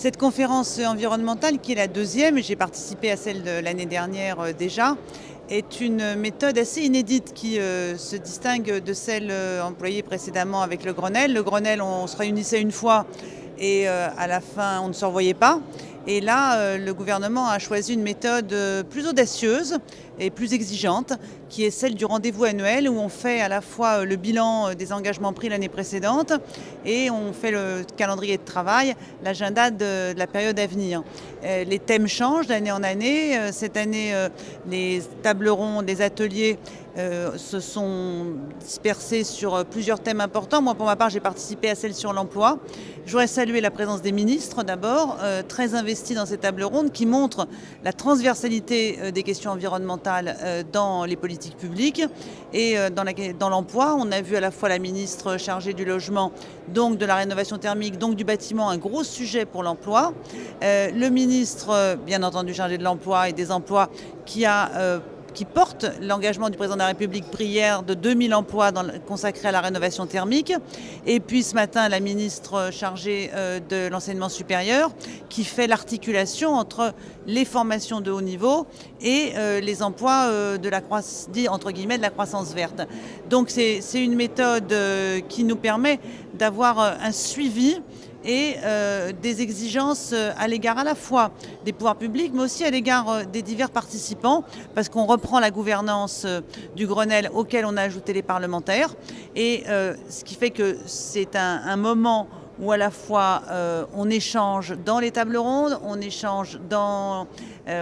Cette conférence environnementale, qui est la deuxième, et j'ai participé à celle de l'année dernière déjà, est une méthode assez inédite qui se distingue de celle employée précédemment avec le Grenelle. Le Grenelle, on se réunissait une fois et à la fin, on ne se revoyait pas. Et là, le gouvernement a choisi une méthode plus audacieuse et plus exigeante, qui est celle du rendez-vous annuel, où on fait à la fois le bilan des engagements pris l'année précédente et on fait le calendrier de travail, l'agenda de la période à venir. Les thèmes changent d'année en année. Cette année, les tables rondes, les ateliers se sont dispersés sur plusieurs thèmes importants. Moi, pour ma part, j'ai participé à celle sur l'emploi. Je voudrais saluer la présence des ministres, d'abord, très investis dans ces tables rondes, qui montrent la transversalité des questions environnementales dans les politiques publiques. Et dans l'emploi, on a vu à la fois la ministre chargée du logement, donc de la rénovation thermique, donc du bâtiment, un gros sujet pour l'emploi. Le ministre, bien entendu, chargé de l'emploi et des emplois, qui porte l'engagement du président de la République hier de 2000 emplois consacrés à la rénovation thermique. Et puis ce matin, la ministre chargée de l'enseignement supérieur qui fait l'articulation entre les formations de haut niveau et les emplois dit entre guillemets de la croissance verte. Donc c'est une méthode qui nous permet d'avoir un suivi et des exigences à l'égard à la fois des pouvoirs publics, mais aussi à l'égard des divers participants, parce qu'on reprend la gouvernance du Grenelle auquel on a ajouté les parlementaires, et ce qui fait que c'est un moment où à la fois on échange dans les tables rondes, on échange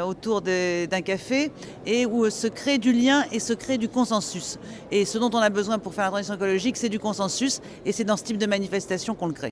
autour d'un café, et où se crée du lien et se crée du consensus. Et ce dont on a besoin pour faire la transition écologique, c'est du consensus, et c'est dans ce type de manifestation qu'on le crée.